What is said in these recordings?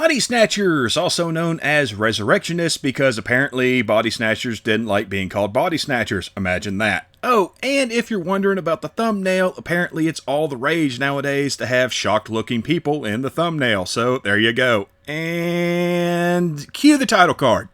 Body Snatchers, also known as Resurrectionists, because apparently Body Snatchers didn't like being called Body Snatchers. Imagine that. Oh, and if you're wondering about the thumbnail, apparently it's all the rage nowadays to have shocked-looking people in the thumbnail, so there you go. And cue the title card.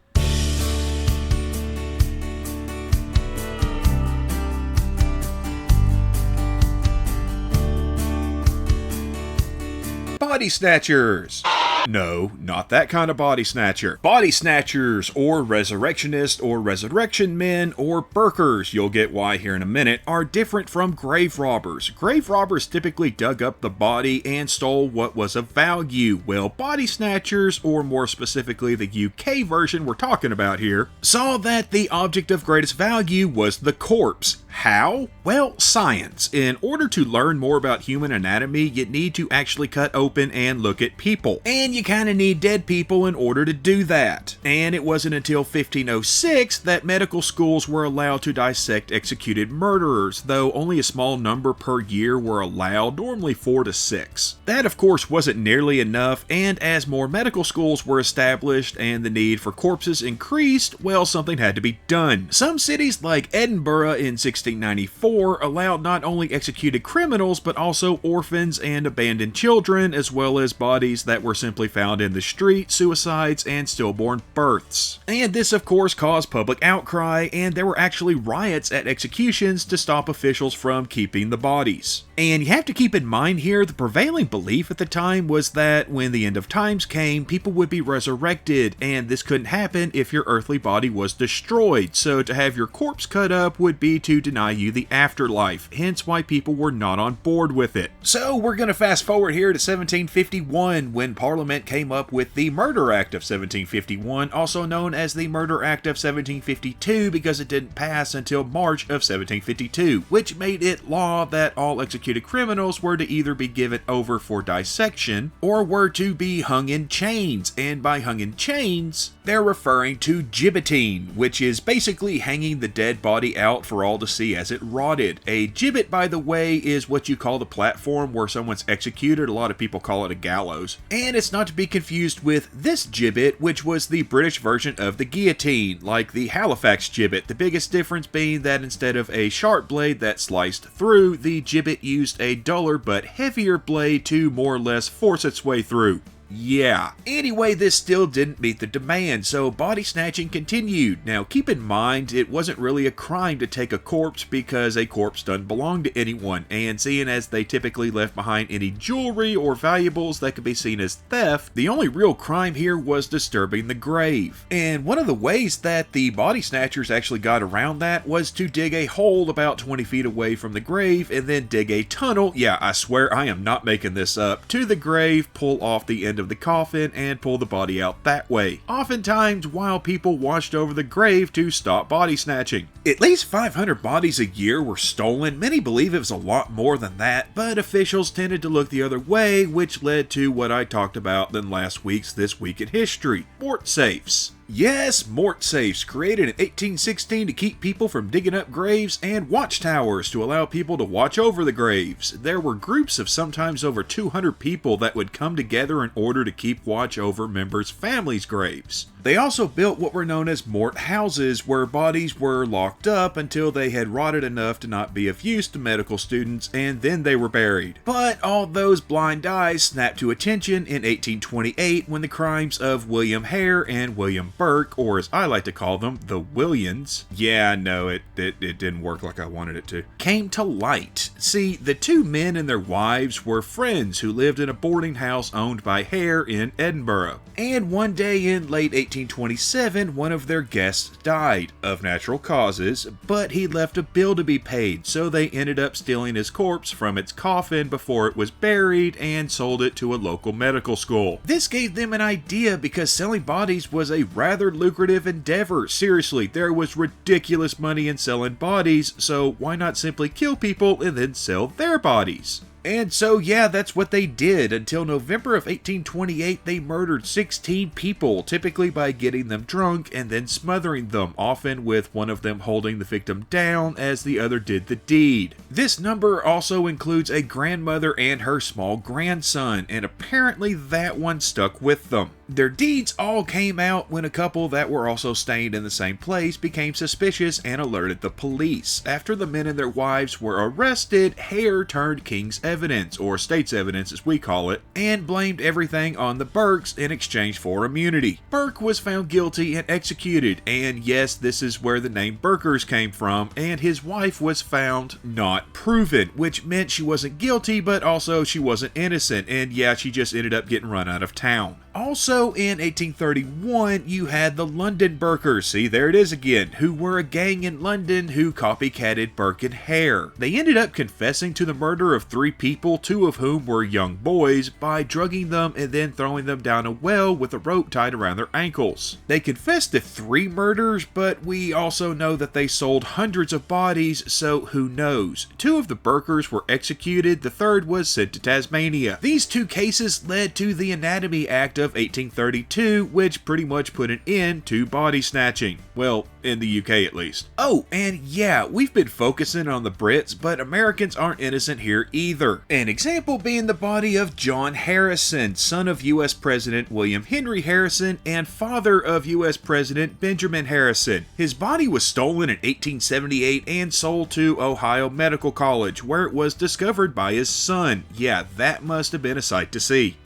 Body Snatchers. No, not that kind of body snatcher. Body snatchers, or resurrectionists, or resurrection men, or burkers, you'll get why here in a minute, are different from grave robbers. Grave robbers typically dug up the body and stole what was of value, while body snatchers, or more specifically the UK version we're talking about here, saw that the object of greatest value was the corpse. How? Well, science. In order to learn more about human anatomy, you need to actually cut open and look at people. And you kind of need dead people in order to do that. And it wasn't until 1506 that medical schools were allowed to dissect executed murderers, though only a small number per year were allowed, normally 4 to 6. That of course wasn't nearly enough, and as more medical schools were established and the need for corpses increased, well, something had to be done. Some cities like Edinburgh in 1694 allowed not only executed criminals, but also orphans and abandoned children, as well as bodies that were simply found in the street, suicides, and stillborn births. And this of course caused public outcry, and there were actually riots at executions to stop officials from keeping the bodies. And you have to keep in mind here, the prevailing belief at the time was that when the end of times came, people would be resurrected, and this couldn't happen if your earthly body was destroyed, so to have your corpse cut up would be to deny you the afterlife, hence why people were not on board with it. So we're gonna fast forward here to 1751, when Parliament came up with the Murder Act of 1751, also known as the Murder Act of 1752 because it didn't pass until March of 1752, which made it law that all executed criminals were to either be given over for dissection or were to be hung in chains, and by hung in chains, they're referring to gibbeting, which is basically hanging the dead body out for all to see as it rotted. A gibbet, by the way, is what you call the platform where someone's executed. A lot of people call it a gallows. And it's not to be confused with this gibbet, which was the British version of the guillotine, like the Halifax gibbet, the biggest difference being that instead of a sharp blade that sliced through, the gibbet used a duller but heavier blade to more or less force its way through. Yeah. Anyway, this still didn't meet the demand, so body snatching continued. Now, keep in mind, it wasn't really a crime to take a corpse because a corpse doesn't belong to anyone, and seeing as they typically left behind any jewelry or valuables that could be seen as theft, the only real crime here was disturbing the grave. And one of the ways that the body snatchers actually got around that was to dig a hole about 20 feet away from the grave and then dig a tunnel, yeah, I swear I am not making this up, to the grave, pull off the end of the coffin and pull the body out that way, oftentimes while people watched over the grave to stop body snatching. At least 500 bodies a year were stolen. Many believe it was a lot more than that, but officials tended to look the other way, which led to what I talked about in last week's This Week in History, Mortsafes. Yes, Mortsafes, created in 1816 to keep people from digging up graves, and watchtowers to allow people to watch over the graves. There were groups of sometimes over 200 people that would come together in order to keep watch over members' families' graves. They also built what were known as mort houses, where bodies were locked up until they had rotted enough to not be of use to medical students, and then they were buried. But all those blind eyes snapped to attention in 1828 when the crimes of William Hare and William Burke, or as I like to call them, the Williams, yeah, no, it didn't work like I wanted it to, came to light. See, the two men and their wives were friends who lived in a boarding house owned by Hare in Edinburgh. And one day in late 1827, one of their guests died of natural causes, but he left a bill to be paid, so they ended up stealing his corpse from its coffin before it was buried and sold it to a local medical school. This gave them an idea because selling bodies was a rather lucrative endeavor. Seriously, there was ridiculous money in selling bodies, so why not simply kill people and then sell their bodies? And so yeah, that's what they did. Until November of 1828, they murdered 16 people, typically by getting them drunk and then smothering them, often with one of them holding the victim down as the other did the deed. This number also includes a grandmother and her small grandson, and apparently that one stuck with them. Their deeds all came out when a couple that were also staying in the same place became suspicious and alerted the police. After the men and their wives were arrested, Hare turned King's evidence, or state's evidence as we call it, and blamed everything on the Burkes in exchange for immunity. Burke was found guilty and executed, and yes, this is where the name Burkers came from, and his wife was found not proven, which meant she wasn't guilty, but also she wasn't innocent, and yeah, she just ended up getting run out of town. Also in 1831, you had the London Burkers, see there it is again, who were a gang in London who copycatted Burke and Hare. They ended up confessing to the murder of 3 people, 2 of whom were young boys, by drugging them and then throwing them down a well with a rope tied around their ankles. They confessed to 3 murders, but we also know that they sold hundreds of bodies, so who knows. 2 of the Burkers were executed, the 3rd was sent to Tasmania. These 2 cases led to the Anatomy Act of 1832, which pretty much put an end to body snatching. Well, in the UK at least. Oh, and yeah, we've been focusing on the Brits, but Americans aren't innocent here either. An example being the body of John Harrison, son of US President William Henry Harrison and father of US President Benjamin Harrison. His body was stolen in 1878 and sold to Ohio Medical College, where it was discovered by his son. Yeah, that must have been a sight to see.